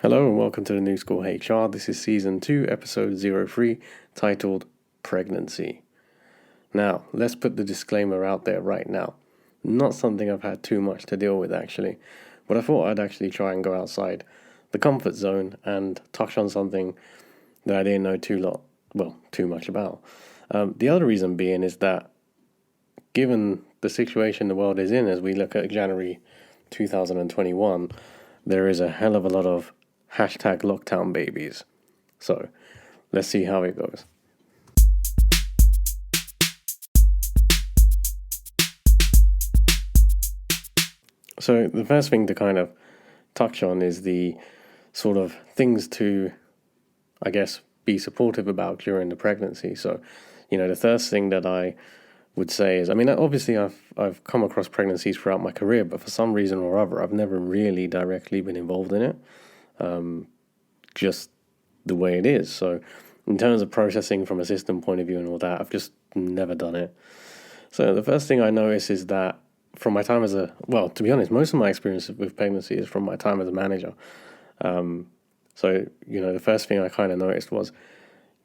Hello and welcome to the New School HR. This is Season 2, Episode 03, titled Pregnancy. Now, let's put the disclaimer out there right now. Not something I've had too much to deal with actually, but I thought I'd actually try and go outside the comfort zone and touch on something that I didn't know too much about. The other reason being is that given the situation the world is in as we look at January 2021, there is a hell of a lot of #lockdown babies. So let's see how it goes. So the first thing to kind of touch on is the sort of things to, I guess, be supportive about during the pregnancy. So, the first thing that I would say is, obviously I've come across pregnancies throughout my career, but for some reason or other, I've never really directly been involved in it. Just the way it is. So in terms of processing from a system point of view and all that, I've just never done it. So the first thing I notice is that from my time to be honest, most of my experience with pregnancy is from my time as a manager. The first thing I kind of noticed was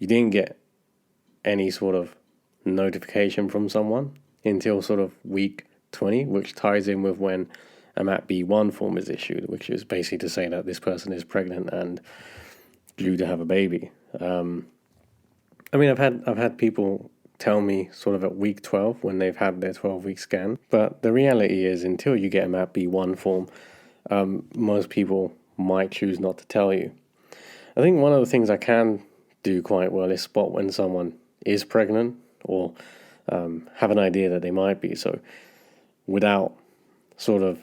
you didn't get any sort of notification from someone until sort of week 20, which ties in with when a MAP B1 form is issued, which is basically to say that this person is pregnant and due to have a baby. I've had people tell me sort of at week 12 when they've had their 12-week scan, but the reality is until you get a MAP B1 form, most people might choose not to tell you. I think one of the things I can do quite well is spot when someone is pregnant or have an idea that they might be. So without sort of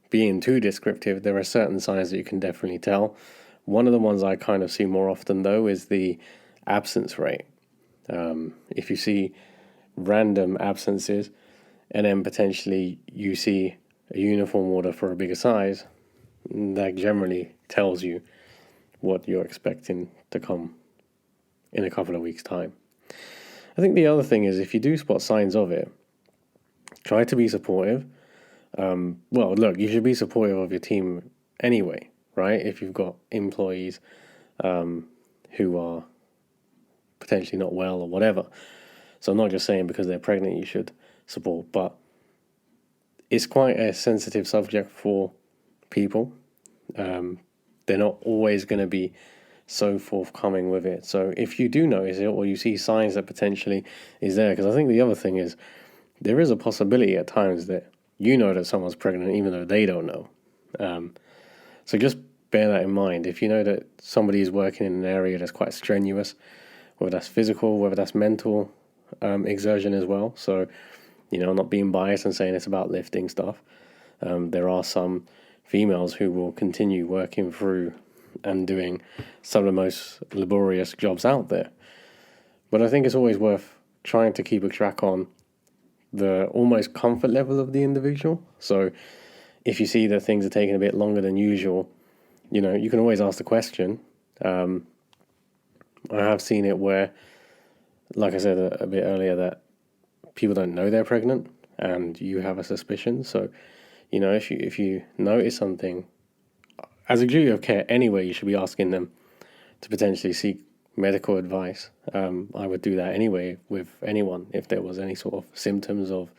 being too descriptive, there are certain signs that you can definitely tell. One of the ones I kind of see more often, though, is the absence rate. If you see random absences and then potentially you see a uniform order for a bigger size, that generally tells you what you're expecting to come in a couple of weeks' time. I think the other thing is if you do spot signs of it, try to be supportive. You should be supportive of your team anyway, right? If you've got employees who are potentially not well or whatever. So I'm not just saying because they're pregnant you should support, but it's quite a sensitive subject for people. They're not always going to be so forthcoming with it. So if you do notice it or you see signs that potentially is there, because I think the other thing is there is a possibility at times that you know that someone's pregnant even though they don't know. So just bear that in mind. If you know that somebody is working in an area that's quite strenuous, whether that's physical, whether that's mental exertion as well. So, not being biased and saying it's about lifting stuff. There are some females who will continue working through and doing some of the most laborious jobs out there. But I think it's always worth trying to keep a track on the almost comfort level of the individual. So if you see that things are taking a bit longer than usual, you can always ask the question. I have seen it where, like I said a bit earlier, that people don't know they're pregnant and you have a suspicion. So, if you notice something, as a duty of care anyway, you should be asking them to potentially seek medical advice. I would do that anyway with anyone if there was any sort of symptoms of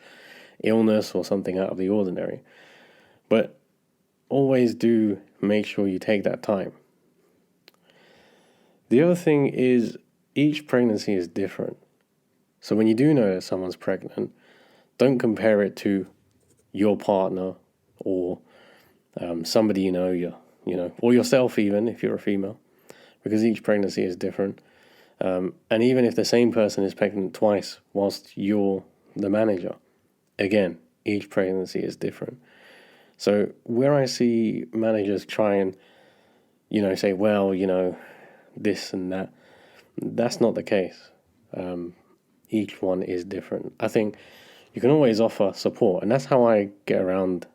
illness or something out of the ordinary. But always do make sure you take that time. The other thing is each pregnancy is different. So when you do know that someone's pregnant, don't compare it to your partner or somebody or yourself even if you're a female, because each pregnancy is different. And even if the same person is pregnant twice whilst you're the manager, again, each pregnancy is different. So where I see managers try and, say, this and that, that's not the case. Each one is different. I think you can always offer support, and that's how I get around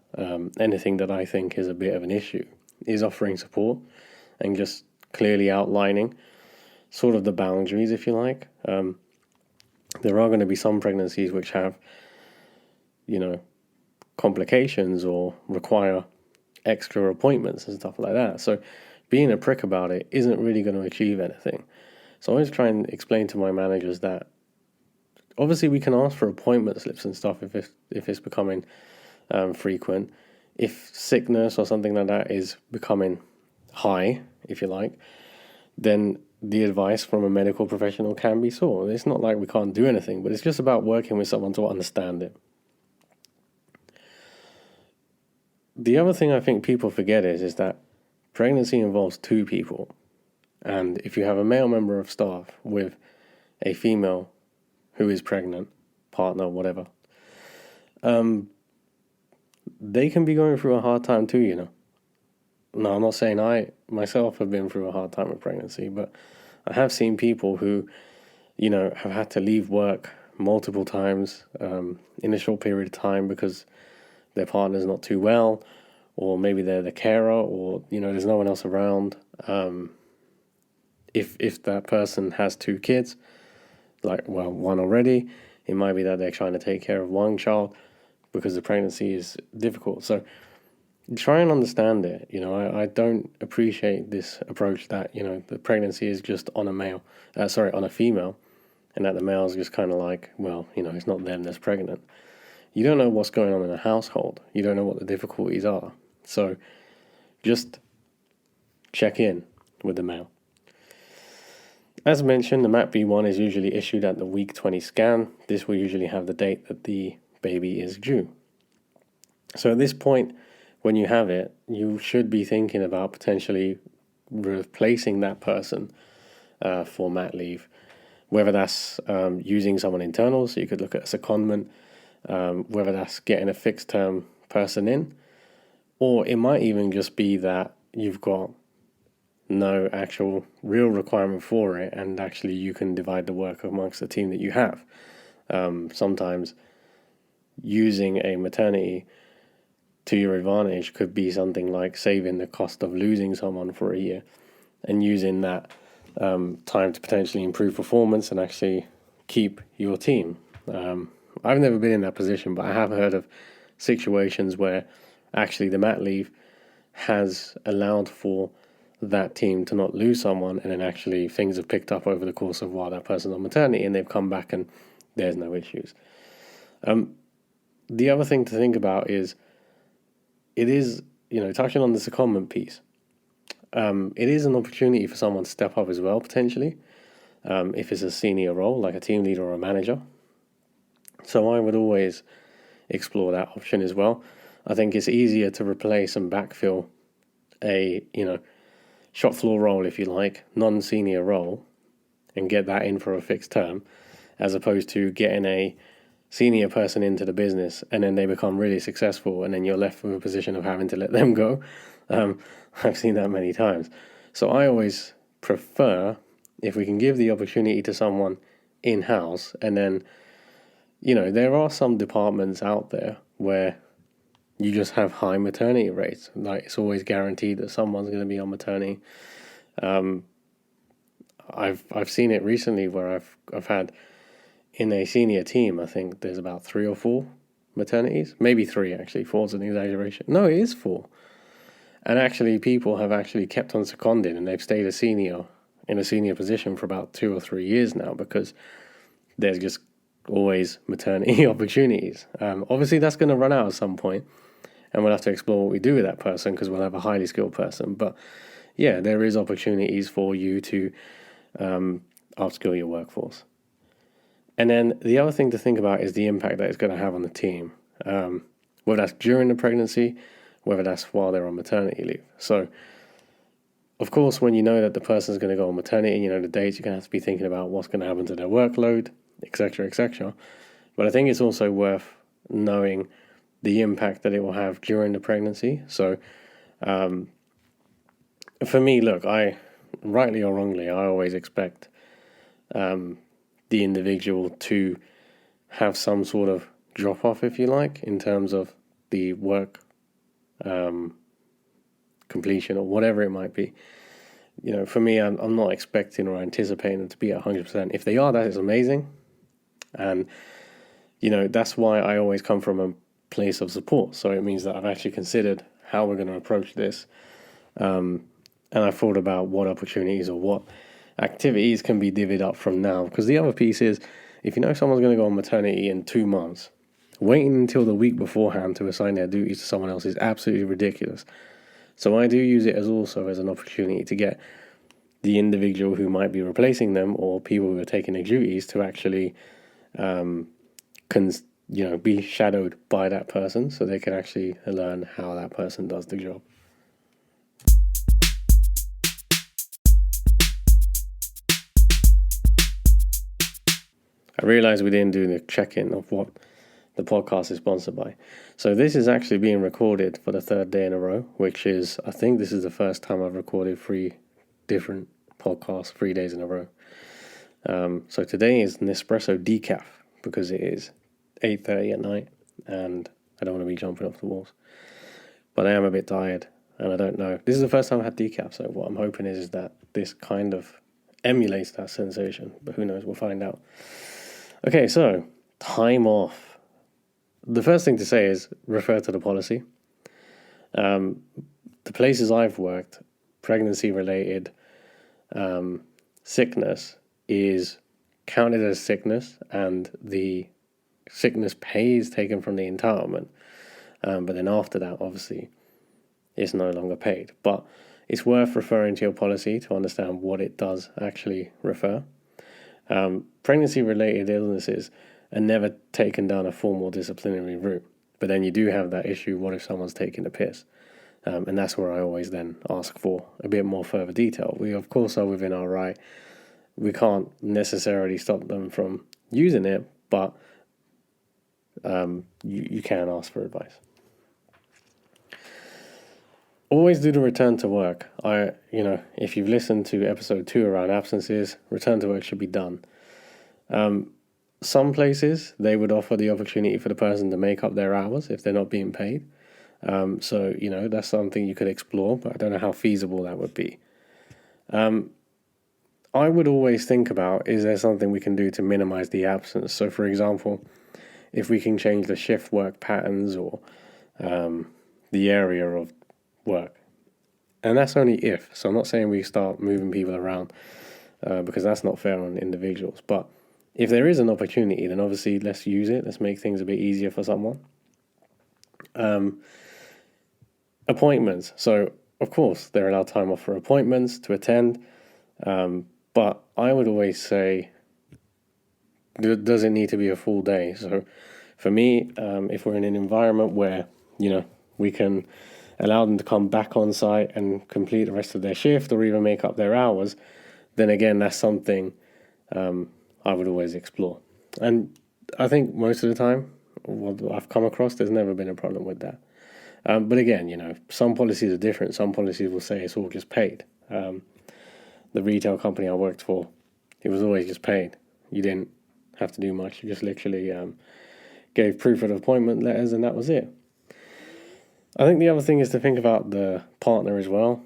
anything that I think is a bit of an issue, is offering support and just clearly outlining sort of the boundaries, if you like. There are going to be some pregnancies which have, complications or require extra appointments and stuff like that. So being a prick about it isn't really going to achieve anything. So I always try and explain to my managers that obviously we can ask for appointment slips and stuff if it's becoming frequent. If sickness or something like that is becoming high, if you like, then the advice from a medical professional can be sought. It's not like we can't do anything, but it's just about working with someone to understand it. The other thing I think people forget is that pregnancy involves two people. And if you have a male member of staff with a female who is pregnant, partner, whatever, they can be going through a hard time too, you know. No, I'm not saying I myself have been through a hard time with pregnancy, but I have seen people who, you know, have had to leave work multiple times in a short period of time because their partner's not too well, or maybe they're the carer, or, you know, there's no one else around. If that person has two kids, like, well, one already, it might be that they're trying to take care of one child because the pregnancy is difficult. So try and understand it. You know, I don't appreciate this approach that, you know, the pregnancy is just on a female, and that the male is just kind of like, well, you know, it's not them that's pregnant. You don't know what's going on in a household. You don't know what the difficulties are. So just check in with the male. As mentioned, the MAP-B1 is usually issued at the week 20 scan. This will usually have the date that the baby is due. So at this point, when you have it, you should be thinking about potentially replacing that person for mat leave, whether that's using someone internal, so you could look at a secondment, whether that's getting a fixed term person in, or it might even just be that you've got no actual real requirement for it, and actually you can divide the work amongst the team that you have. Sometimes using a maternity to your advantage could be something like saving the cost of losing someone for a year and using that time to potentially improve performance and actually keep your team. I've never been in that position, but I have heard of situations where actually the mat leave has allowed for that team to not lose someone, and then actually things have picked up over the course of while that person's on maternity, and they've come back and there's no issues. The other thing to think about is, it is, you know, touching on the secondment piece, it is an opportunity for someone to step up as well, potentially, if it's a senior role, like a team leader or a manager. So I would always explore that option as well. I think it's easier to replace and backfill a, you know, shop floor role, if you like, non-senior role, and get that in for a fixed term, as opposed to getting a senior person into the business and then they become really successful and then you're left with a position of having to let them go. I've seen that many times. So I always prefer if we can give the opportunity to someone in-house, and then, you know, there are some departments out there where you just have high maternity rates. Like, it's always guaranteed that someone's going to be on maternity. I've seen it recently where I've had in a senior team, I think there's about 3 or 4 maternities, maybe 3 actually. 4's an exaggeration. No, it is 4. And actually, people have actually kept on seconding, and they've stayed in a senior position for about 2 or 3 years now, because there's just always maternity opportunities. Obviously, that's going to run out at some point, and we'll have to explore what we do with that person, because we'll have a highly skilled person. But yeah, there is opportunities for you to upskill your workforce. And then the other thing to think about is the impact that it's going to have on the team, whether that's during the pregnancy, whether that's while they're on maternity leave. So, of course, when you know that the person's going to go on maternity, you know the dates, you're going to have to be thinking about what's going to happen to their workload, etc., etc. But I think it's also worth knowing the impact that it will have during the pregnancy. So, for me, look, I, rightly or wrongly, I always expect the individual to have some sort of drop off, if you like, in terms of the work completion or whatever it might be. You know, for me, I'm not expecting or anticipating them to be at 100%. If they are, that is amazing. And, you know, that's why I always come from a place of support. So it means that I've actually considered how we're going to approach this. And And I thought about what opportunities or what activities can be divvied up from now. Because the other piece is, if you know someone's going to go on maternity in 2 months, waiting until the week beforehand to assign their duties to someone else is absolutely ridiculous. So I do use it as an opportunity to get the individual who might be replacing them or people who are taking their duties to actually be shadowed by that person, so they can actually learn how that person does the job. I realized we didn't do the check-in of what the podcast is sponsored by. So this is actually being recorded for the 3rd day in a row, which is, I think this is the first time I've recorded 3 different podcasts 3 days in a row. So today is Nespresso Decaf, because it is 8:30 at night and I don't want to be jumping off the walls. But I am a bit tired and I don't know. This is the first time I've had decaf, so what I'm hoping is that this kind of emulates that sensation. But who knows, we'll find out. Okay, so time off. The first thing to say is refer to the policy. The places I've worked, pregnancy-related sickness is counted as sickness, and the sickness pay is taken from the entitlement. But then after that, obviously, it's no longer paid. But it's worth referring to your policy to understand what it does actually refer. Pregnancy-related illnesses are never taken down a formal disciplinary route. But then you do have that issue, what if someone's taking a piss? And that's where I always then ask for a bit more further detail. We, of course, are within our right. We can't necessarily stop them from using it, but you can ask for advice. Always do the return to work. If you've listened to episode 2 around absences, return to work should be done. Some places, they would offer the opportunity for the person to make up their hours if they're not being paid. So that's something you could explore, but I don't know how feasible that would be. I would always think about, is there something we can do to minimize the absence? So, for example, if we can change the shift work patterns or the area of work. And that's only if. So I'm not saying we start moving people around because that's not fair on individuals. But if there is an opportunity, then obviously let's use it. Let's make things a bit easier for someone. Appointments. So, of course, they're allowed time off for appointments to attend. But I would always say, does it need to be a full day? So for me, if we're in an environment where, we can allow them to come back on site and complete the rest of their shift or even make up their hours, then again, that's something I would always explore. And I think most of the time, what I've come across, there's never been a problem with that. But again, some policies are different. Some policies will say it's all just paid. The retail company I worked for, it was always just paid. You didn't have to do much. You just literally gave proof of appointment letters and that was it. I think the other thing is to think about the partner as well.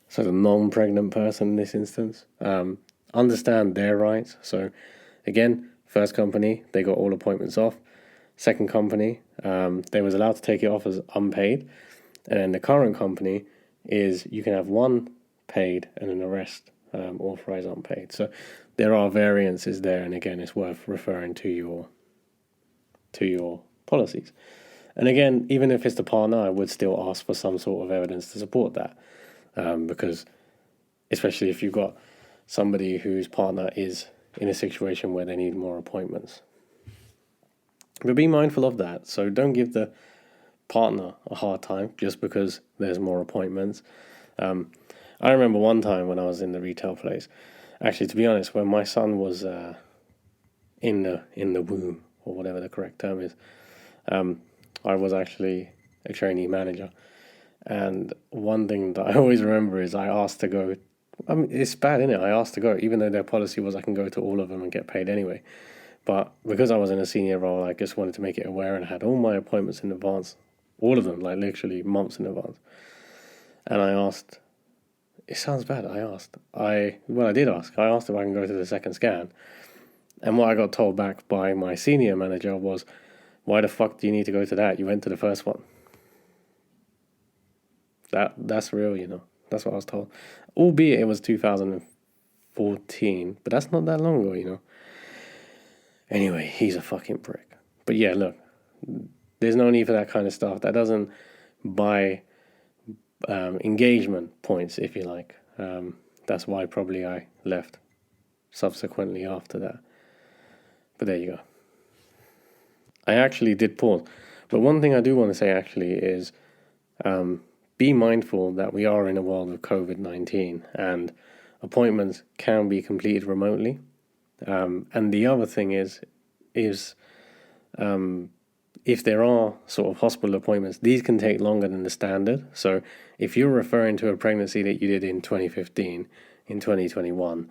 So the non-pregnant person in this instance. Understand their rights. So again, first company, they got all appointments off. Second company, they was allowed to take it off as unpaid. And then the current company is you can have one paid and then the rest authorized unpaid. So there are variances there, and again, it's worth referring to your policies. And again, even if it's the partner, I would still ask for some sort of evidence to support that, because especially if you've got somebody whose partner is in a situation where they need more appointments. But be mindful of that. So don't give the partner a hard time just because there's more appointments. I remember one time when I was in the retail place, actually, to be honest, when my son was in the womb, or whatever the correct term is, I was actually a trainee manager. And one thing that I always remember is I asked to go. I mean, it's bad, isn't it? I asked to go, even though their policy was I can go to all of them and get paid anyway. But because I was in a senior role, I just wanted to make it aware and had all my appointments in advance, all of them, like literally months in advance. And I asked, it sounds bad, I did ask. I asked if I can go to the second scan. And what I got told back by my senior manager was, why the fuck do you need to go to that? You went to the first one. That's real, That's what I was told. Albeit it was 2014, but that's not that long ago, you know. Anyway, he's a fucking prick. But yeah, look, there's no need for that kind of stuff. That doesn't buy engagement points, if you like. That's why probably I left subsequently after that. But there you go. I actually did pause. But one thing I do want to say actually is be mindful that we are in a world of COVID-19 and appointments can be completed remotely. And the other thing is if there are sort of hospital appointments, these can take longer than the standard. So if you're referring to a pregnancy that you did in 2015, in 2021,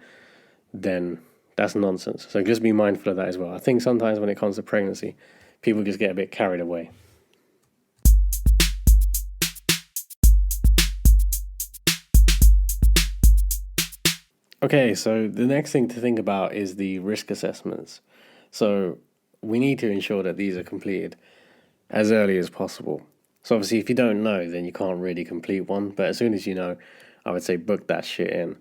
then that's nonsense. So just be mindful of that as well. I think sometimes when it comes to pregnancy, people just get a bit carried away. Okay, so the next thing to think about is the risk assessments. So we need to ensure that these are completed as early as possible. So obviously if you don't know, then you can't really complete one. But as soon as you know, I would say book that shit in.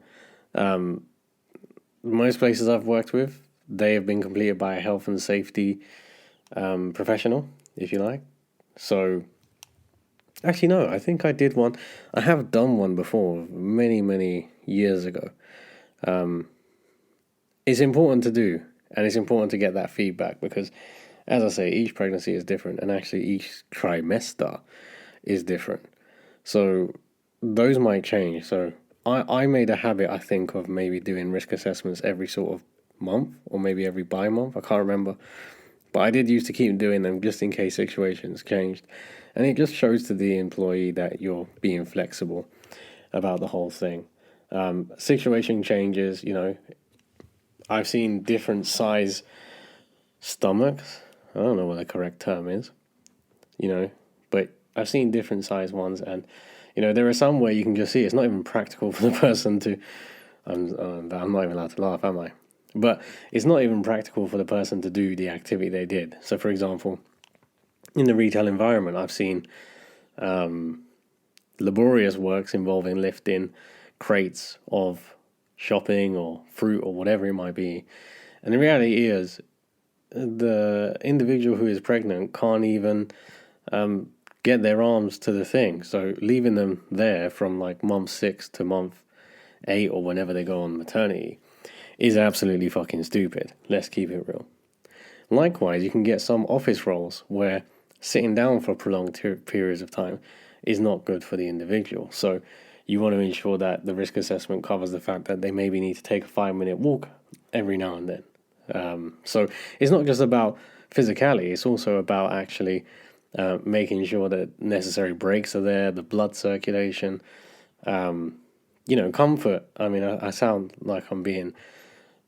Most places I've worked with, they have been completed by a health and safety professional, if you like. So, actually no, I think I did one. I have done one before, many years ago. It's important to do, and it's important to get that feedback because, as I say, each pregnancy is different, and actually each trimester is different. So those might change. So I made a habit, I think, of maybe doing risk assessments every sort of month or maybe every bi-month. I can't remember. But I did used to keep doing them just in case situations changed. And it just shows to the employee that you're being flexible about the whole thing. Situation changes, you know. I've seen different size stomachs. I don't know what the correct term is, you know, but I've seen different size ones, and you know, there are some where you can just see it's not even practical for the person to. I'm not even allowed to laugh, am I? But it's not even practical for the person to do the activity they did. So, for example, in the retail environment, I've seen laborious works involving lifting crates of shopping or fruit or whatever it might be. And the reality is, the individual who is pregnant can't even get their arms to the thing. So leaving them there from like month 6 to month 8 or whenever they go on maternity is absolutely fucking stupid. Let's keep it real. Likewise, you can get some office roles where sitting down for prolonged periods of time is not good for the individual. So you want to ensure that the risk assessment covers the fact that they maybe need to take a 5-minute walk every now and then. So it's not just about physicality, it's also about actually making sure that necessary breaks are there, the blood circulation, you know, comfort. I mean, I sound like I'm being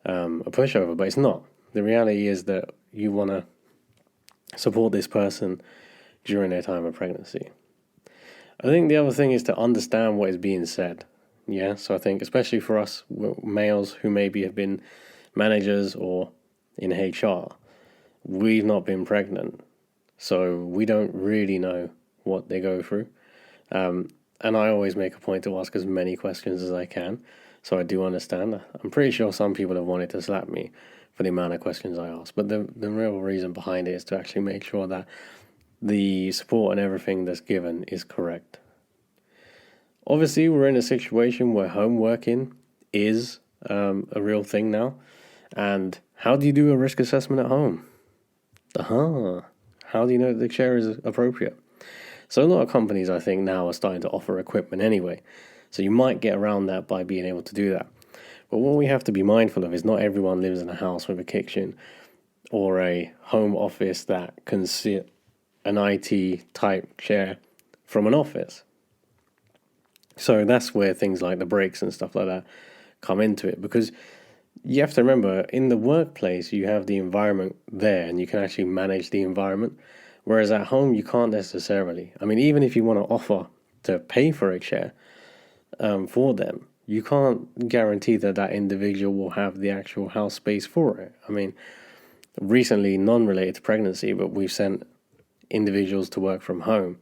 a pushover, but it's not. The reality is that you want to support this person during their time of pregnancy. I think the other thing is to understand what is being said. Yeah, so I think especially for us males who maybe have been managers or in HR, we've not been pregnant, so we don't really know what they go through. And I always make a point to ask as many questions as I can, so I do understand. I'm pretty sure some people have wanted to slap me for the amount of questions I ask, but the real reason behind it is to actually make sure that the support and everything that's given is correct. Obviously, we're in a situation where home working is a real thing now. And how do you do a risk assessment at home? How do you know that the chair is appropriate? So a lot of companies, I think, now are starting to offer equipment anyway. So you might get around that by being able to do that. But what we have to be mindful of is not everyone lives in a house with a kitchen or a home office that can sit an IT type chair from an office. So that's where things like the breaks and stuff like that come into it, because you have to remember, in the workplace, you have the environment there and you can actually manage the environment. Whereas at home, you can't necessarily. I mean, even if you want to offer to pay for a chair for them, you can't guarantee that that individual will have the actual house space for it. I mean, recently, non-related to pregnancy, but we've sent individuals to work from home.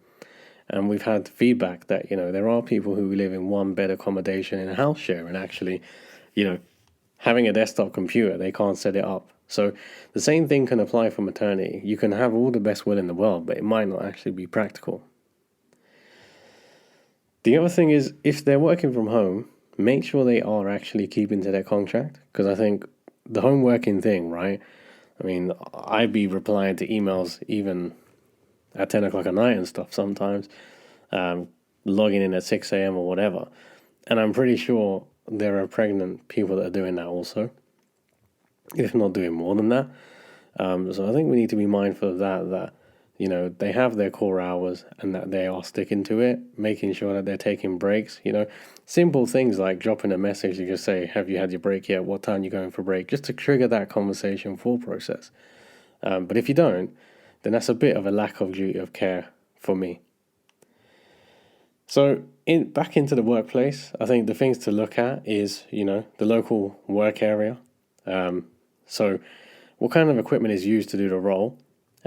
And we've had feedback that, there are people who live in one bed accommodation in a house share, and actually, having a desktop computer, they can't set it up. So the same thing can apply for maternity. You can have all the best will in the world, but it might not actually be practical. The other thing is, if they're working from home, make sure they are actually keeping to their contract. Because I think the home working thing, right? I mean, I'd be replying to emails even at 10 o'clock at night and stuff sometimes, logging in at 6 a.m. or whatever. And I'm pretty sure there are pregnant people that are doing that also, if not doing more than that. So I think we need to be mindful of that, they have their core hours and that they are sticking to it, making sure that they're taking breaks, simple things like dropping a message to just say, have you had your break yet? What time are you going for break? Just to trigger that conversation thought process. But if you don't, then that's a bit of a lack of duty of care for me. So back into the workplace, I think the things to look at is, the local work area. So what kind of equipment is used to do the role?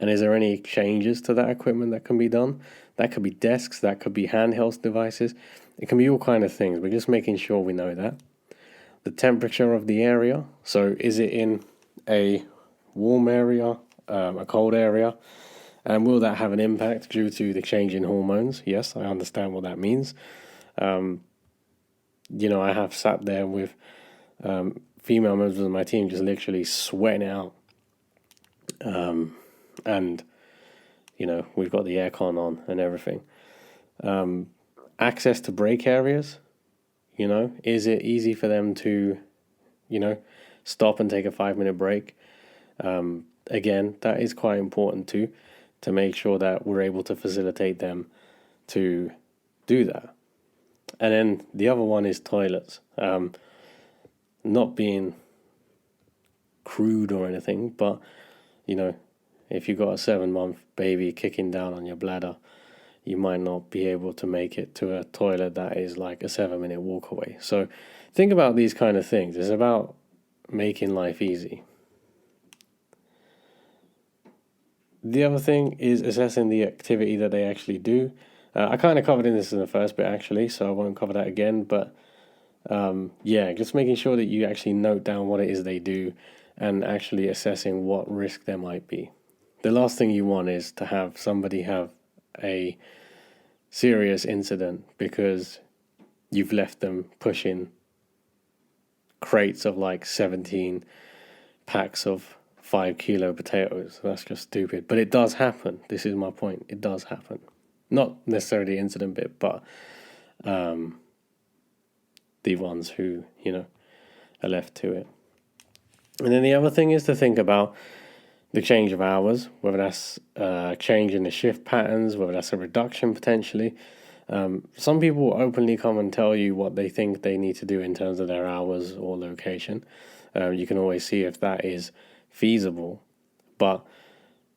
And is there any changes to that equipment that can be done? That could be desks, that could be handheld devices. It can be all kind of things, but just making sure we know that. The temperature of the area. So is it in a warm area, a cold area? And will that have an impact due to the change in hormones? Yes, I understand what that means. I have sat there with female members of my team just literally sweating it out. And, we've got the aircon on and everything. Access to break areas, is it easy for them to, stop and take a 5-minute break? Again, that is quite important too, to make sure that we're able to facilitate them to do that. And then the other one is toilets. Not being crude or anything, but, if you've got a 7-month baby kicking down on your bladder, you might not be able to make it to a toilet that is like a 7-minute walk away. So think about these kind of things. It's about making life easy. The other thing is assessing the activity that they actually do. I kind of covered this in the first bit actually, so I won't cover that again. But just making sure that you actually note down what it is they do and actually assessing what risk there might be. The last thing you want is to have somebody have a serious incident because you've left them pushing crates of like 17 packs of 5-kilo potatoes. That's just stupid. But it does happen. This is my point. It does happen. Not necessarily the incident bit, but the ones who, are left to it. And then the other thing is to think about the change of hours, whether that's a change in the shift patterns, whether that's a reduction potentially. Some people openly come and tell you what they think they need to do in terms of their hours or location. You can always see if that is feasible, but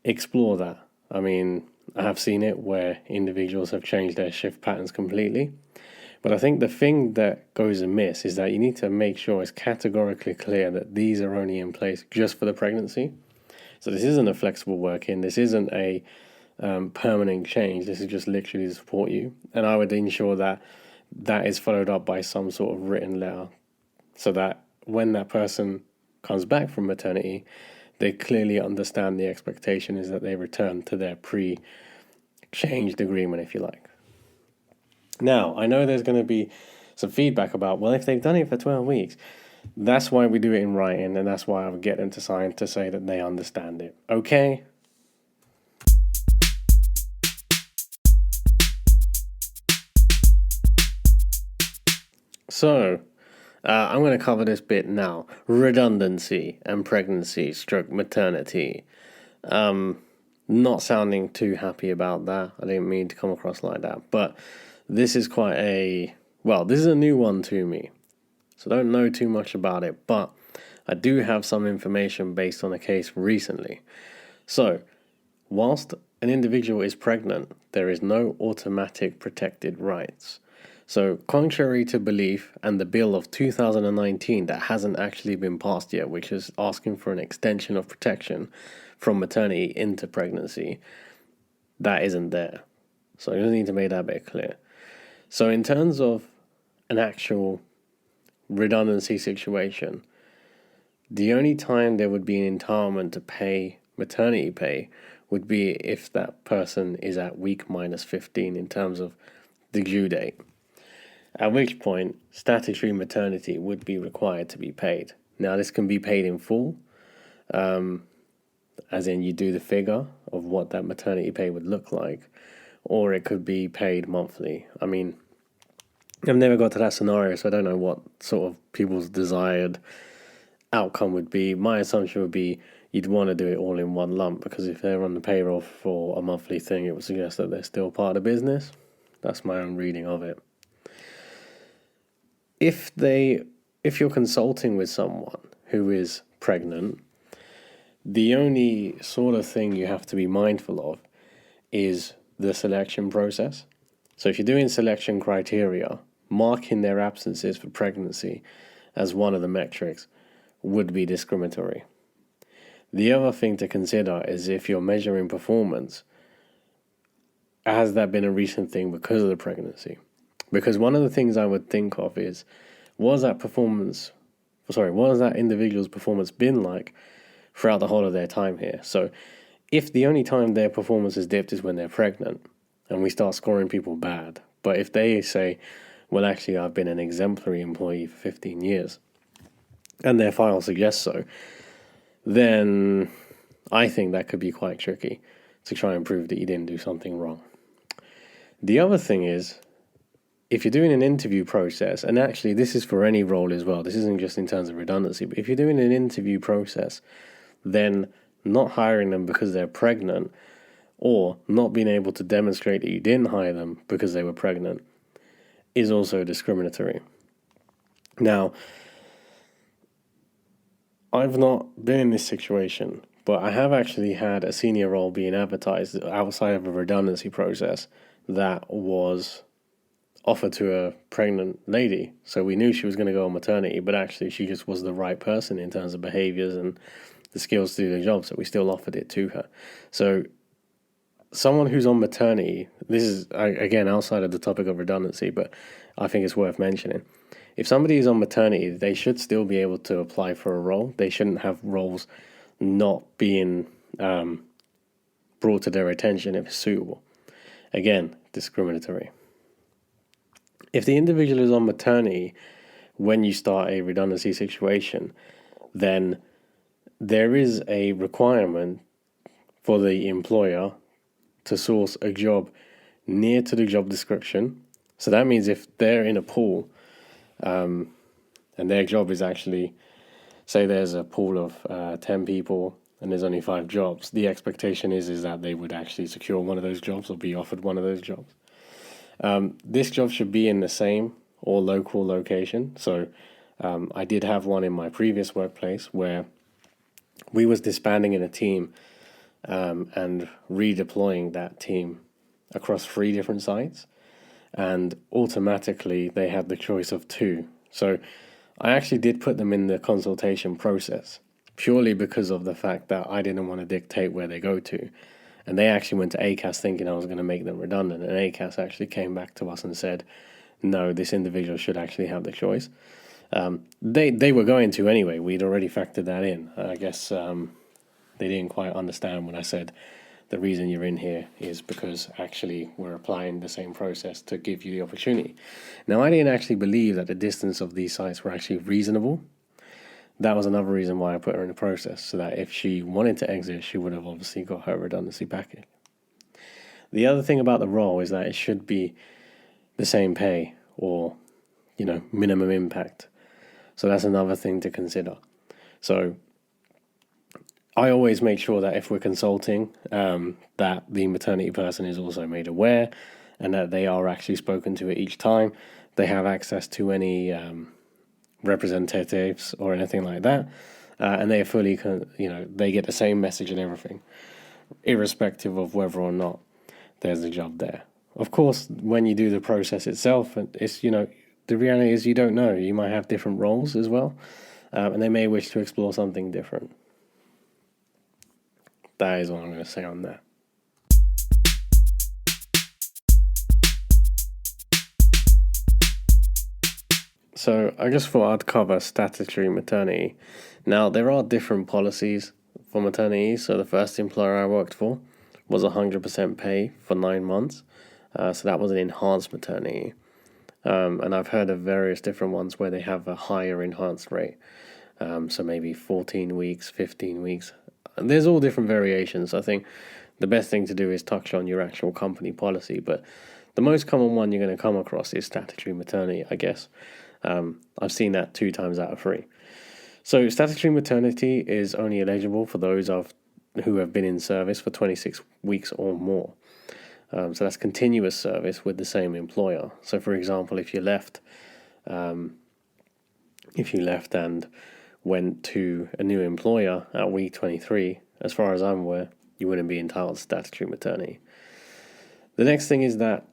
explore that. I mean, I have seen it where individuals have changed their shift patterns completely. But I think the thing that goes amiss is that you need to make sure it's categorically clear that these are only in place just for the pregnancy. So this isn't a flexible work-in. This isn't a permanent change. This is just literally to support you. And I would ensure that that is followed up by some sort of written letter so that when that person comes back from maternity, they clearly understand the expectation is that they return to their pre-changed agreement, if you like. Now, I know there's going to be some feedback about, well, if they've done it for 12 weeks, that's why we do it in writing, and that's why I would get them to sign to say that they understand it. Okay? So, I'm going to cover this bit now. Redundancy and pregnancy / maternity. Not sounding too happy about that. I didn't mean to come across like that. But this is this is a new one to me. So don't know too much about it. But I do have some information based on a case recently. So, whilst an individual is pregnant, there is no automatic protected rights. So, contrary to belief and the bill of 2019 that hasn't actually been passed yet, which is asking for an extension of protection from maternity into pregnancy, that isn't there. So you just need to make that bit clear. So in terms of an actual redundancy situation, the only time there would be an entitlement to pay maternity pay would be if that person is at week minus 15 in terms of the due date, at which point statutory maternity would be required to be paid. Now, this can be paid in full, as in you do the figure of what that maternity pay would look like, or it could be paid monthly. I mean, I've never got to that scenario, so I don't know what sort of people's desired outcome would be. My assumption would be you'd want to do it all in one lump, because if they're on the payroll for a monthly thing, it would suggest that they're still part of the business. That's my own reading of it. If you're consulting with someone who is pregnant, the only sort of thing you have to be mindful of is the selection process. So if you're doing selection criteria, marking their absences for pregnancy as one of the metrics would be discriminatory. The other thing to consider is if you're measuring performance, has that been a recent thing because of the pregnancy? Because one of the things I would think of is, was that individual's performance been like throughout the whole of their time here? So if the only time their performance is dipped is when they're pregnant, and we start scoring people bad, but if they say, well, actually, I've been an exemplary employee for 15 years, and their file suggests so, then I think that could be quite tricky to try and prove that you didn't do something wrong. The other thing is, if you're doing an interview process, and actually this is for any role as well, this isn't just in terms of redundancy, but if you're doing an interview process, then not hiring them because they're pregnant, or not being able to demonstrate that you didn't hire them because they were pregnant, is also discriminatory. Now, I've not been in this situation, but I have actually had a senior role being advertised outside of a redundancy process that was offered to a pregnant lady. So we knew she was going to go on maternity, but actually she just was the right person in terms of behaviors and the skills to do the job, so we still offered it to her. So someone who's on maternity, this is, again, outside of the topic of redundancy, but I think it's worth mentioning. If somebody is on maternity, they should still be able to apply for a role. They shouldn't have roles not being brought to their attention if it's suitable. Again, discriminatory. If the individual is on maternity when you start a redundancy situation, then there is a requirement for the employer to source a job near to the job description. So that means if they're in a pool, and their job is actually, say there's a pool of 10 people and there's only 5 jobs, the expectation is that they would actually secure one of those jobs or be offered one of those jobs. This job should be in the same or local location. So I did have one in my previous workplace where we was disbanding in a team and redeploying that team across 3 different sites. And automatically they had the choice of 2. So I actually did put them in the consultation process purely because of the fact that I didn't want to dictate where they go to. And they actually went to ACAS thinking I was going to make them redundant. And ACAS actually came back to us and said, no, this individual should actually have the choice. They were going to anyway. We'd already factored that in. I guess they didn't quite understand when I said the reason you're in here is because actually we're applying the same process to give you the opportunity. Now, I didn't actually believe that the distance of these sites were actually reasonable. That was another reason why I put her in the process, so that if she wanted to exit, she would have obviously got her redundancy package. The other thing about the role is that it should be the same pay or, minimum impact. So that's another thing to consider. So I always make sure that if we're consulting, that the maternity person is also made aware and that they are actually spoken to at each time. They have access to any representatives or anything like that, and they are fully, they get the same message and everything, irrespective of whether or not there's a job there. Of course, when you do the process itself, it's, the reality is you don't know. You might have different roles as well, and they may wish to explore something different. That is what I'm going to say on that. So I just thought I'd cover statutory maternity. Now, there are different policies for maternity. So the first employer I worked for was 100% pay for 9 months. So that was an enhanced maternity. And I've heard of various different ones where they have a higher enhanced rate. So maybe 14 weeks, 15 weeks. There's all different variations. I think the best thing to do is touch on your actual company policy. But the most common one you're going to come across is statutory maternity, I guess. I've seen that 2 times out of 3. So statutory maternity is only eligible for those who have been in service for 26 weeks or more. So that's continuous service with the same employer. So, for example, if you left and went to a new employer at week 23, as far as I'm aware, you wouldn't be entitled to statutory maternity. The next thing is that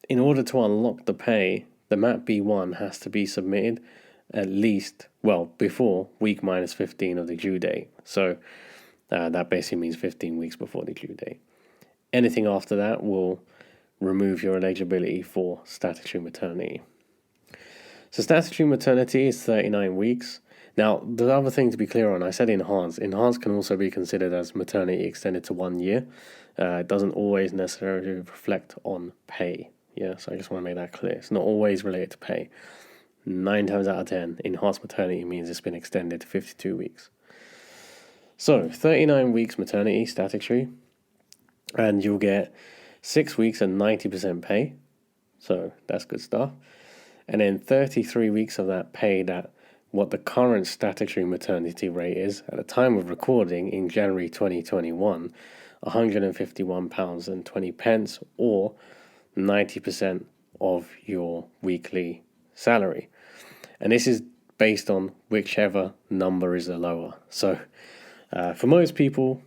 in order to unlock the pay, the MAP B1 has to be submitted at least, before week minus 15 of the due date. So that basically means 15 weeks before the due date. Anything after that will remove your eligibility for statutory maternity. So statutory maternity is 39 weeks. Now, the other thing to be clear on, I said enhanced. Enhanced can also be considered as maternity extended to 1 year. It doesn't always necessarily reflect on pay. Yeah, so I just want to make that clear. It's not always related to pay. 9 times out of 10, enhanced maternity means it's been extended to 52 weeks. So, 39 weeks maternity, statutory, and you'll get 6 weeks and 90% pay. So, that's good stuff. And then 33 weeks of that paid at what the current statutory maternity rate is at the time of recording in January 2021, £151.20, or 90% of your weekly salary. And this is based on whichever number is the lower. So for most people,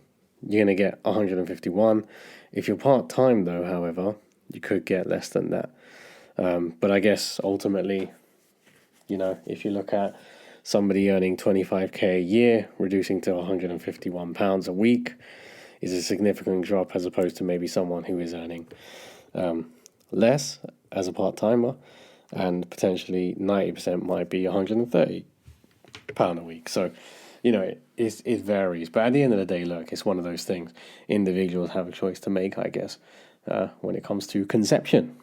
you're going to get 151. If you're part-time though, however, you could get less than that. But I guess ultimately, if you look at somebody earning 25k a year, reducing to £151 a week is a significant drop as opposed to maybe someone who is earning less as a part-timer, and potentially 90% might be £130 a week. So, it varies. But at the end of the day, look, it's one of those things. Individuals have a choice to make, I guess, when it comes to conception.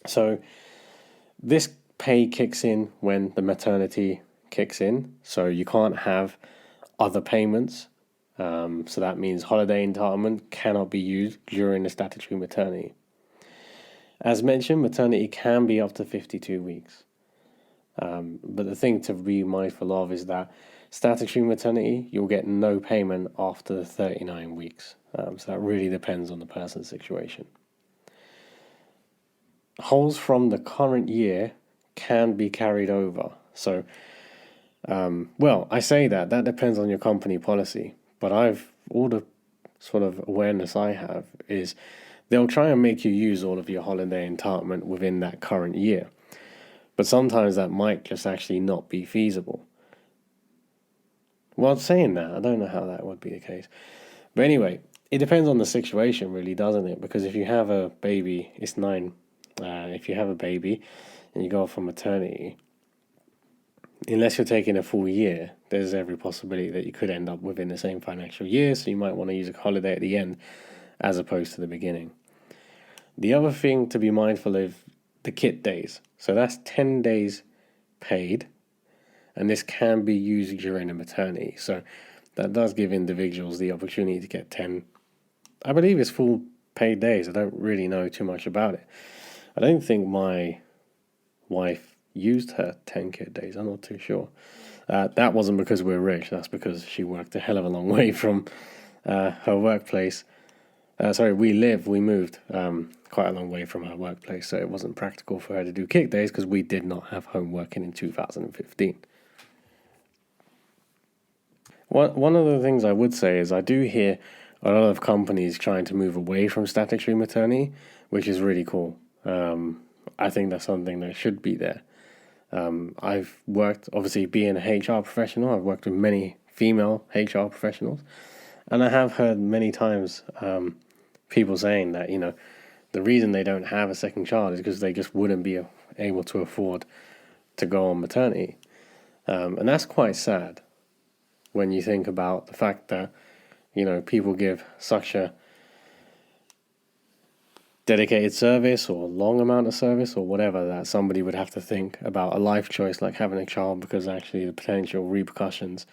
So this pay kicks in when the maternity kicks in. So you can't have other payments. So that means holiday entitlement cannot be used during the statutory maternity. As mentioned, maternity can be up to 52 weeks. But the thing to be mindful of is that statutory maternity, you'll get no payment after the 39 weeks. So that really depends on the person's situation. Holes from the current year can be carried over. So, I say that depends on your company policy. But all the sort of awareness I have is they'll try and make you use all of your holiday entitlement within that current year. But sometimes that might just actually not be feasible. Well, saying that, I don't know how that would be the case. But anyway, it depends on the situation, really, doesn't it? Because if you have a baby, it's 9. If you have a baby and you go off on maternity, unless you're taking a full year, there's every possibility that you could end up within the same financial year. So you might want to use a holiday at the end as opposed to the beginning. The other thing to be mindful of, the kit days. So that's 10 days paid, and this can be used during a maternity. So that does give individuals the opportunity to get 10, I believe it's full paid days. I don't really know too much about it. I don't think my wife used her 10 kit days. I'm not too sure. That wasn't because we're rich. That's because she worked a hell of a long way from her workplace. We moved quite a long way from her workplace, so it wasn't practical for her to do kick days because we did not have home working in 2015. One of the things I would say is I do hear a lot of companies trying to move away from statutory maternity, which is really cool. I think that's something that should be there. I've worked, obviously being a HR professional, I've worked with many female HR professionals, and I have heard many times people saying that, the reason they don't have a second child is because they just wouldn't be able to afford to go on maternity. And that's quite sad when you think about the fact that, people give such a dedicated service or long amount of service or whatever, that somebody would have to think about a life choice like having a child, because actually the potential repercussions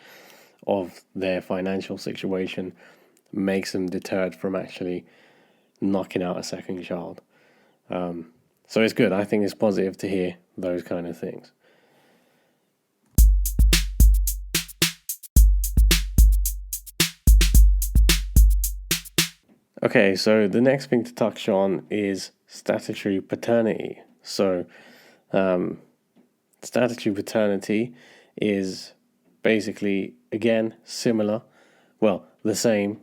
of their financial situation makes them deterred from actually knocking out a second child. So it's good. I think it's positive to hear those kind of things. Okay, so the next thing to touch on is statutory paternity. So, statutory paternity is basically, again, similar, well, the same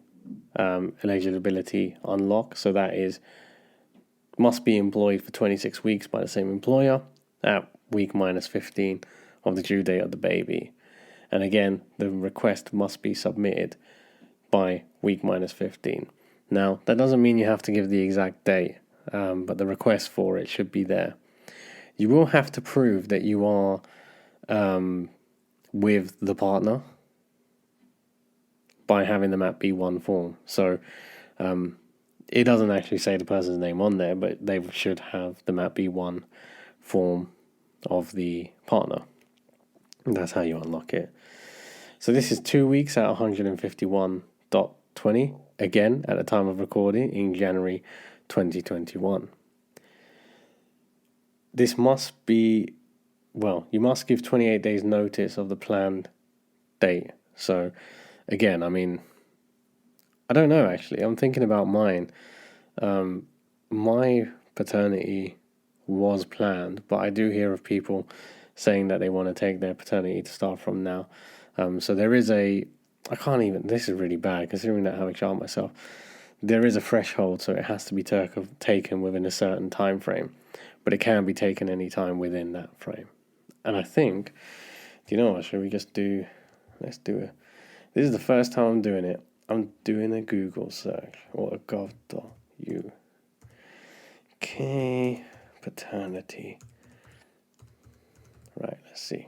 eligibility unlock. So that is, must be employed for 26 weeks by the same employer at week minus 15 of the due date of the baby. And again, the request must be submitted by week minus 15. Now, that doesn't mean you have to give the exact date, but the request for it should be there. You will have to prove that you are with the partner by having them at B1 form. So it doesn't actually say the person's name on there, but they should have them at B1 form of the partner. And that's how you unlock it. So this is 2 weeks at 151.20, again, at the time of recording in January 2021. This must be, you must give 28 days notice of the planned date. So, again, I don't know, actually. I'm thinking about mine. My paternity was planned, but I do hear of people saying that they want to take their paternity to start from now. So there is this is really bad considering that I have a child myself. There is a threshold, so it has to be taken within a certain time frame, but it can be taken any time within that frame. And I think, should we just let's do it. This is the first time I'm doing it. I'm doing a Google search or a gov.uk paternity. Right, let's see.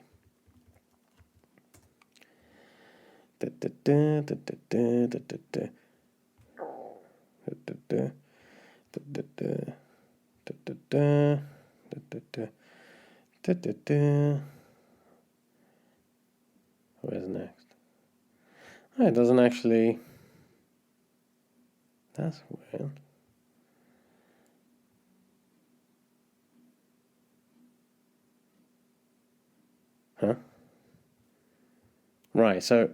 Where's next? Oh, it doesn't actually. That's weird. Huh? Right, so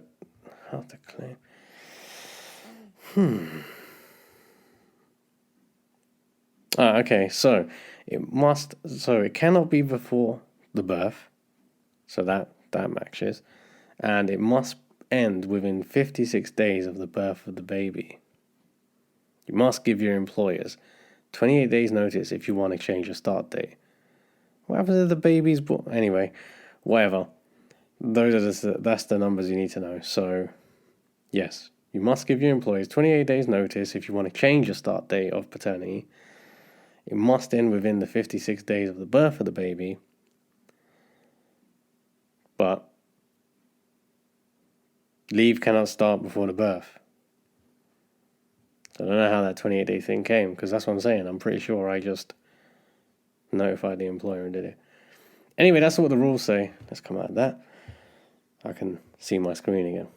how to claim. Okay, so it cannot be before the birth, so that matches, and it must end within 56 days of the birth of the baby. You must give your employers 28 days notice if you want to change your start date. What happens if the baby's born? Anyway, whatever. That's the numbers you need to know. So, yes, you must give your employers 28 days notice if you want to change your start date of paternity. It must end within the 56 days of the birth of the baby. But leave cannot start before the birth. So I don't know how that 28-day thing came, because that's what I'm saying. I'm pretty sure I just notified the employer and did it. Anyway, that's what the rules say. Let's come out of that. I can see my screen again.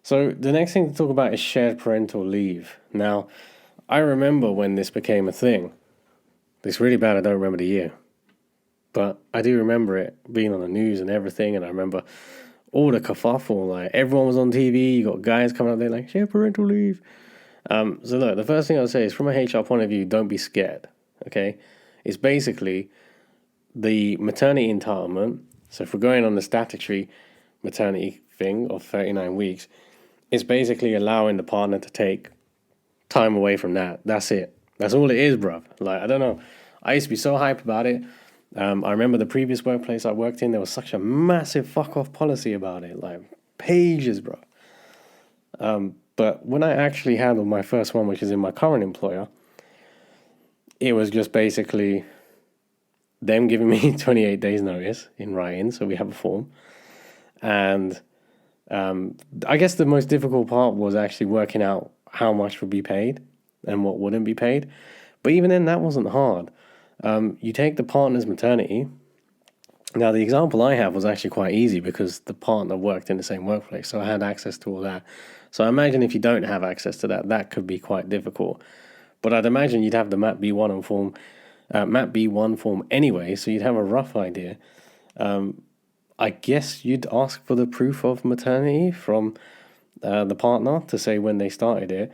So the next thing to talk about is shared parental leave. Now, I remember when this became a thing. It's really bad I don't remember the year. But I do remember it being on the news and everything, and I remember all the kerfuffle. Like, everyone was on TV, you got guys coming up there like, shared parental leave. So look, the first thing I'll say is, from a HR point of view, don't be scared, okay? It's basically the maternity entitlement. So if we're going on the statutory maternity thing of 39 weeks, it's basically allowing the partner to take time away from that. That's it. That's all it is, bruv. Like, I don't know. I used to be so hyped about it. I remember the previous workplace I worked in, there was such a massive fuck-off policy about it. Like, pages, bro. But when I actually handled my first one, which is in my current employer, it was just basically, them giving me 28 days notice in writing, so we have a form. And I guess the most difficult part was actually working out how much would be paid and what wouldn't be paid. But even then, that wasn't hard. You take the partner's maternity. Now, the example I have was actually quite easy because the partner worked in the same workplace, so I had access to all that. So I imagine if you don't have access to that, that could be quite difficult. But I'd imagine you'd have the MAP B1 form, MAP B1 form anyway, so you'd have a rough idea. I guess you'd ask for the proof of maternity from the partner to say when they started it.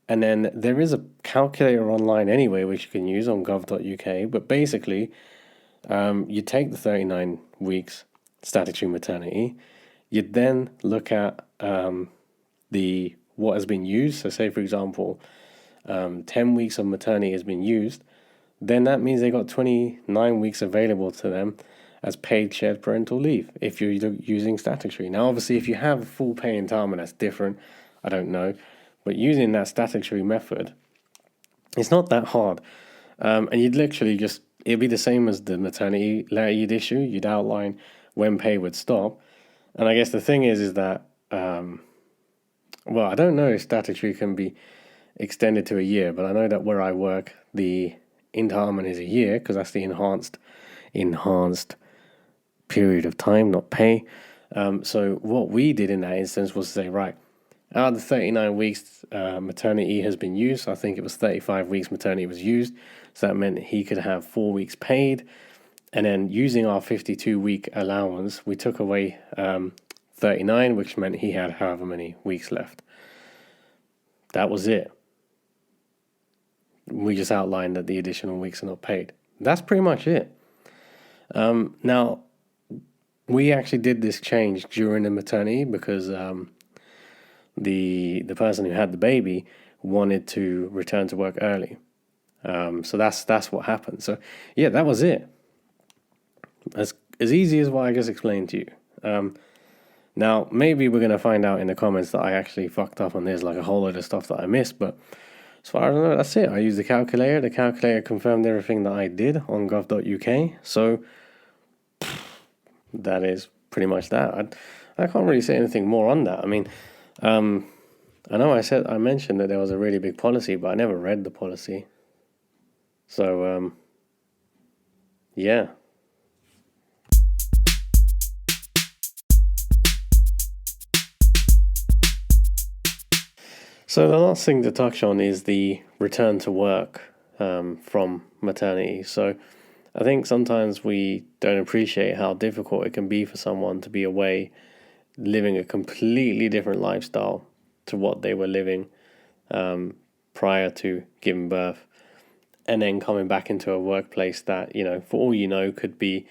And then there is a calculator online anyway, which you can use on gov.uk. But basically, you take the 39 weeks statutory maternity. You'd then look at the what has been used. So say, for example, 10 weeks of maternity has been used. Then that means they got 29 weeks available to them as paid shared parental leave if you're using statutory. Now, obviously, if you have full pay entitlement, that's different. I don't know. But using that statutory method, it's not that hard. And you'd literally just, it'd be the same as the maternity letter you'd issue. You'd outline when pay would stop. And I guess the thing is that, well, I don't know if statutory can be extended to a year, but I know that where I work, the entitlement is a year because that's the enhanced period of time, not pay. So what we did in that instance was to say, right, out of the 39 weeks maternity has been used, I think it was 35 weeks maternity was used, so that meant he could have 4 weeks paid, and then using our 52-week allowance, we took away 39, which meant he had however many weeks left. That was it. We just outlined that the additional weeks are not paid. That's pretty much it. Now, we actually did this change during the maternity because the person who had the baby wanted to return to work early. So that's what happened. So yeah, that was it. As easy as what I just explained to you. Now, maybe we're going to find out in the comments that I actually fucked up and there's like a whole load of stuff that I missed, but as far as I know, that's it. I used the calculator. The calculator confirmed everything that I did on gov.uk. So that is pretty much that. I can't really say anything more on that. I mean, I know I mentioned that there was a really big policy, but I never read the policy. So, yeah. So the last thing to touch on is the return to work from maternity. So I think sometimes we don't appreciate how difficult it can be for someone to be away, living a completely different lifestyle to what they were living prior to giving birth, and then coming back into a workplace that, you know, for all you know, could be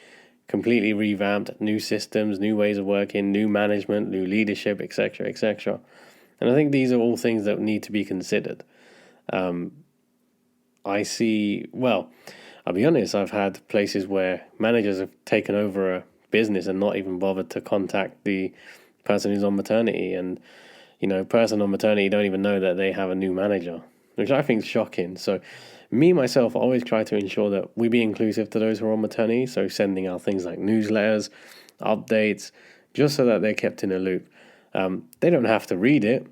completely revamped, new systems, new ways of working, new management, new leadership, etc., etc. And I think these are all things that need to be considered. I see, well, I'll be honest, I've had places where managers have taken over a business and not even bothered to contact the person who's on maternity. And, you know, person on maternity don't even know that they have a new manager, which I think is shocking. So me, myself, I always try to ensure that we be inclusive to those who are on maternity. So sending out things like newsletters, updates, just so that they're kept in a loop. They don't have to read it.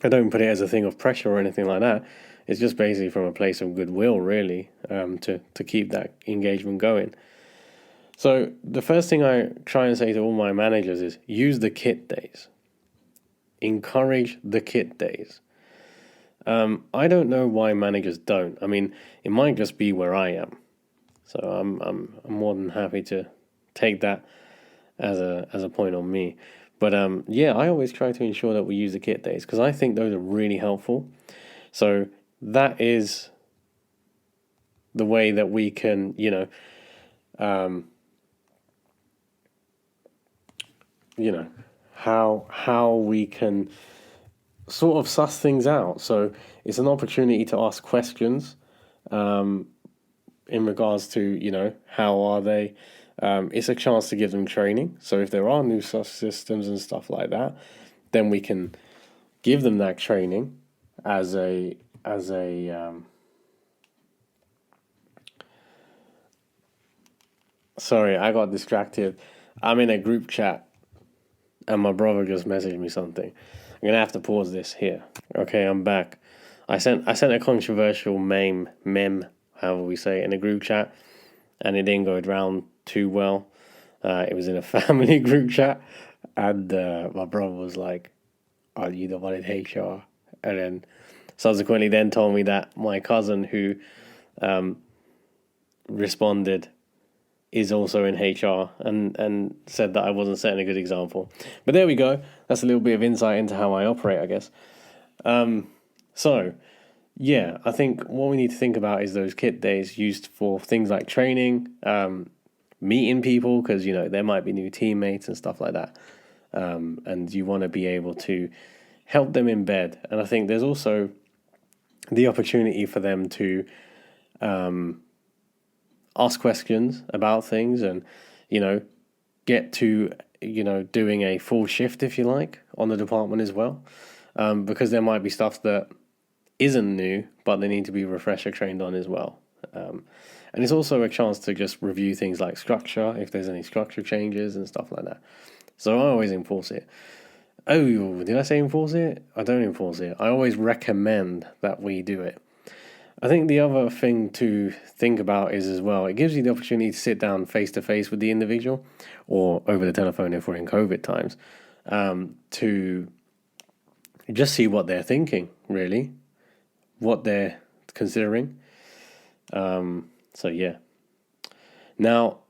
I don't put it as a thing of pressure or anything like that. It's just basically from a place of goodwill, really, to keep that engagement going. So the first thing I try and say to all my managers is use the kit days. Encourage the kit days. I don't know why managers don't. I mean, it might just be where I am. So I'm more than happy to take that as a point on me. But yeah, I always try to ensure that we use the kit days because I think those are really helpful. So that is the way that we can, how we can sort of suss things out. So it's an opportunity to ask questions in regards to, how are they? It's a chance to give them training. So if there are new systems and stuff like that, then we can give them that training as a. Sorry, I got distracted. I'm in a group chat and my brother just messaged me something. I'm gonna have to pause this here. Okay, I'm back. I sent a controversial meme, however we say it, in a group chat, and it didn't go down too well. It was in a family group chat, and my brother was like, "Are you the one in HR?" And then subsequently, then told me that my cousin who responded is also in HR, and said that I wasn't setting a good example. But there we go. That's a little bit of insight into how I operate, I guess. So, yeah, I think what we need to think about is those kit days used for things like training, meeting people, because, there might be new teammates and stuff like that. And you want to be able to help them embed. And I think there's also the opportunity for them to ask questions about things and, get to, doing a full shift, if you like, on the department as well. Because there might be stuff that isn't new, but they need to be refresher trained on as well. And it's also a chance to just review things like structure, if there's any structure changes and stuff like that. So I always enforce it. Oh, did I say enforce it? I don't enforce it. I always recommend that we do it. I think the other thing to think about is as well, it gives you the opportunity to sit down face to face with the individual, or over the telephone if we're in COVID times, to just see what they're thinking, really, what they're considering. So yeah. Now,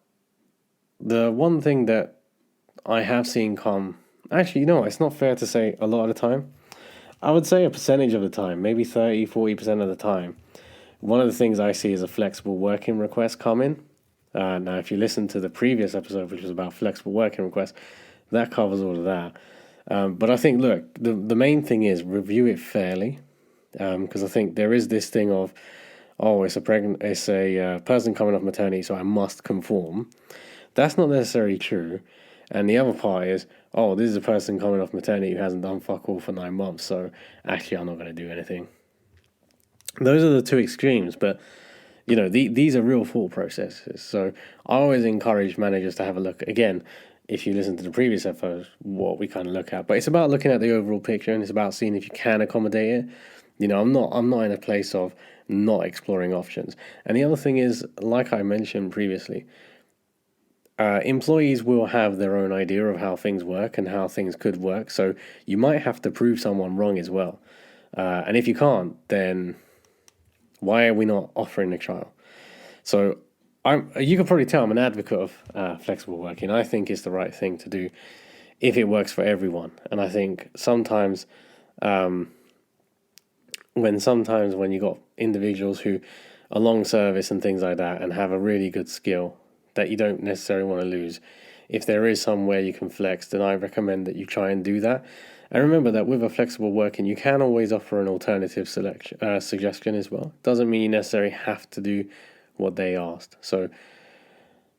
the one thing that I have seen come, actually, it's not fair to say a lot of the time. I would say a percentage of the time, maybe 30-40% of the time. One of the things I see is a flexible working request come in. Now, if you listen to the previous episode, which was about flexible working requests, that covers all of that. But I think, look, the main thing is review it fairly, because I think there is this thing of, it's a person coming off maternity, so I must conform. That's not necessarily true. And the other part is, this is a person coming off maternity who hasn't done fuck all for 9 months, so actually I'm not going to do anything. Those are the two extremes, but these are real thought processes. So I always encourage managers to have a look. Again, if you listen to the previous episode, what we kind of look at, but it's about looking at the overall picture, and it's about seeing if you can accommodate it. I'm not in a place of not exploring options. And the other thing is, like I mentioned previously, employees will have their own idea of how things work and how things could work. So you might have to prove someone wrong as well. And if you can't, then why are we not offering a trial? So you can probably tell I'm an advocate of flexible working. I think it's the right thing to do if it works for everyone. And I think sometimes when you got individuals who are long service and things like that and have a really good skill that you don't necessarily want to lose, if there is somewhere you can flex, then I recommend that you try and do that. And remember that with a flexible working, you can always offer an alternative suggestion as well. Doesn't mean you necessarily have to do what they asked. So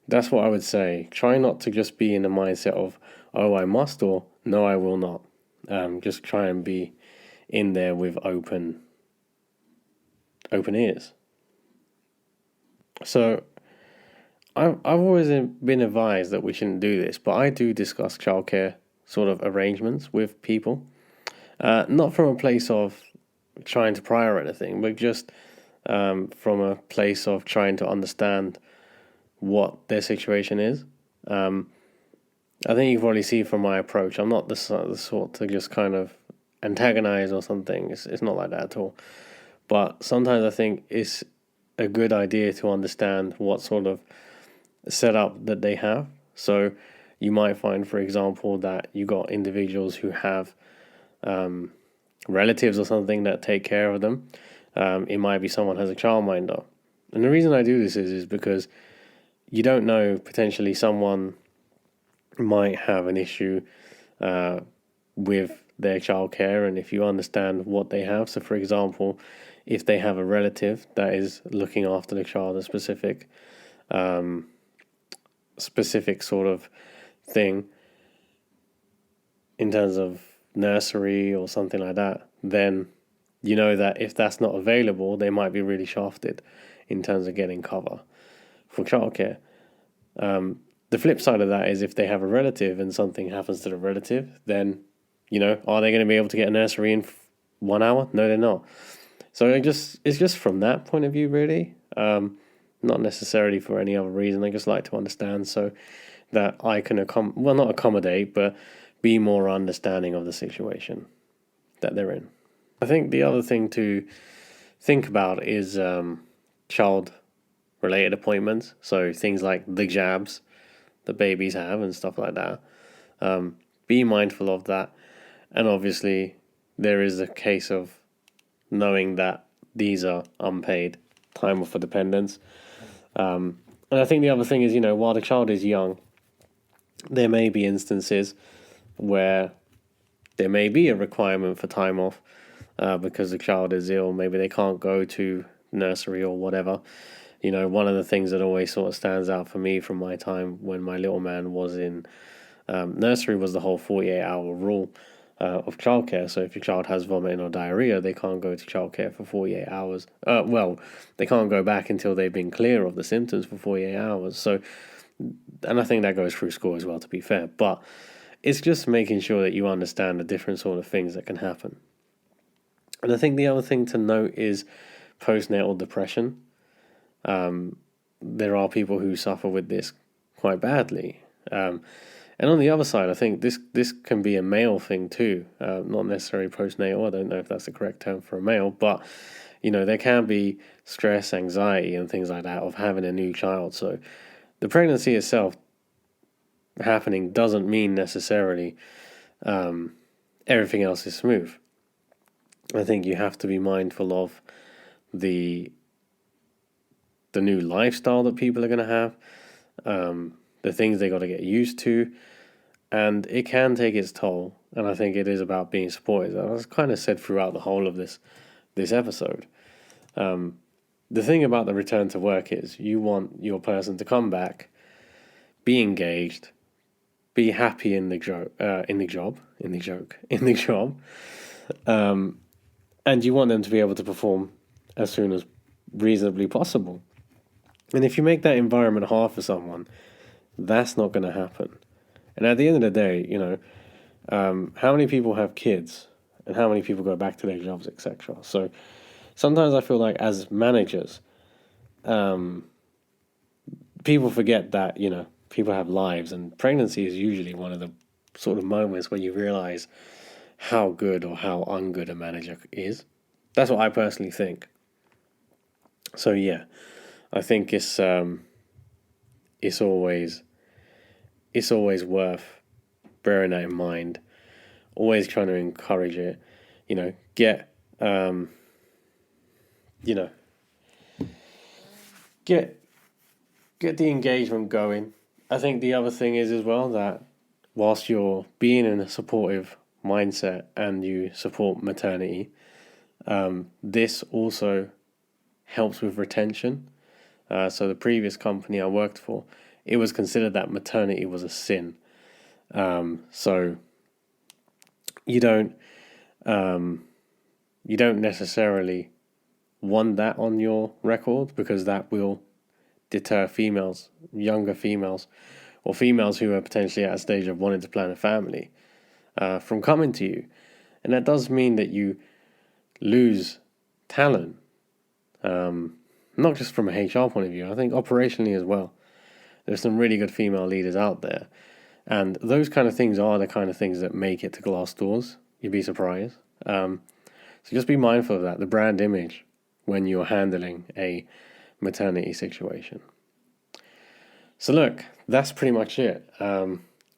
that's what I would say. Try not to just be in the mindset of, I must, or no, I will not. Just try and be in there with open ears. So I've always been advised that we shouldn't do this, but I do discuss childcare sort of arrangements with people, not from a place of trying to pry or anything, but just from a place of trying to understand what their situation is. I think you can probably see from my approach, I'm not the sort to just kind of antagonize or something. It's not like that at all. But sometimes I think it's a good idea to understand what sort of setup that they have. So you might find, for example, that you got individuals who have relatives or something that take care of them. It might be someone has a childminder. And the reason I do this is because you don't know, potentially someone might have an issue with their childcare, and if you understand what they have. So, for example, if they have a relative that is looking after the child, a specific sort of thing in terms of nursery or something like that, then you know that if that's not available, they might be really shafted in terms of getting cover for childcare. The flip side of that is if they have a relative and something happens to the relative, then, are they going to be able to get a nursery in 1 hour? No, they're not. So it's just from that point of view, really. Not necessarily for any other reason. I just like to understand so that I can not accommodate, but be more understanding of the situation that they're in. I think the other thing to think about is child-related appointments. So things like the jabs that babies have and stuff like that. Be mindful of that. And obviously, there is a case of knowing that these are unpaid time off for dependents. And I think the other thing is, while the child is young, there may be instances where there may be a requirement for time off because the child is ill. Maybe they can't go to nursery or whatever. One of the things that always sort of stands out for me from my time when my little man was in nursery was the whole 48-hour rule of childcare. So if your child has vomiting or diarrhea, they can't go to childcare for 48 hours. They can't go back until they've been clear of the symptoms for 48 hours. So, and I think that goes through school as well, to be fair. But it's just making sure that you understand the different sort of things that can happen. And I think the other thing to note is postnatal depression. There are people who suffer with this quite badly. And on the other side, I think this can be a male thing too, not necessarily postnatal. I don't know if that's the correct term for a male, but, there can be stress, anxiety, and things like that of having a new child. So the pregnancy itself happening doesn't mean necessarily everything else is smooth. I think you have to be mindful of the new lifestyle that people are going to have, the things they got to get used to, and it can take its toll. And I think it is about being supported. As I kind of said throughout the whole of this episode. The thing about the return to work is you want your person to come back, be engaged, be happy in the job, and you want them to be able to perform as soon as reasonably possible. And if you make that environment hard for someone, that's not going to happen. And at the end of the day, how many people have kids and how many people go back to their jobs, etc. So sometimes I feel like as managers, people forget that, people have lives, and pregnancy is usually one of the sort of moments where you realize how good or how ungood a manager is. That's what I personally think. So yeah, I think it's always worth bearing that in mind. Always trying to encourage it. Get the engagement going. I think the other thing is as well that whilst you're being in a supportive mindset and you support maternity, this also helps with retention. So the previous company I worked for, it was considered that maternity was a sin. So you don't necessarily want that on your record, because that will deter females, younger females, or females who are potentially at a stage of wanting to plan a family, from coming to you. And that does mean that you lose talent, not just from a HR point of view, I think operationally as well. There's some really good female leaders out there. And those kind of things are the kind of things that make it to Glassdoors. You'd be surprised. So just be mindful of that, the brand image, when you're handling a maternity situation. So look, that's pretty much it.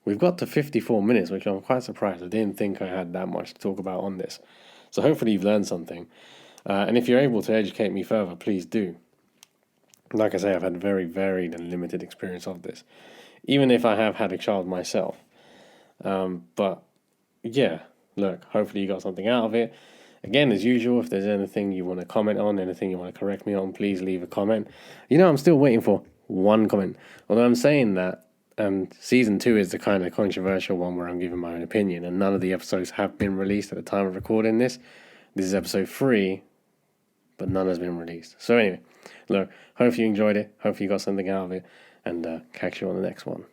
We've got to 54 minutes, which I'm quite surprised. I didn't think I had that much to talk about on this. So hopefully you've learned something. And if you're able to educate me further, please do. Like I say, I've had very varied and limited experience of this, even if I have had a child myself. But yeah, look, hopefully you got something out of it. Again, as usual, if there's anything you want to comment on, anything you want to correct me on, please leave a comment. I'm still waiting for one comment. Although I'm saying that, season 2 is the kind of controversial one where I'm giving my own opinion, and none of the episodes have been released at the time of recording this. This is episode 3, but none has been released. So anyway, look, hope you enjoyed it. Hope you got something out of it. and catch you on the next one.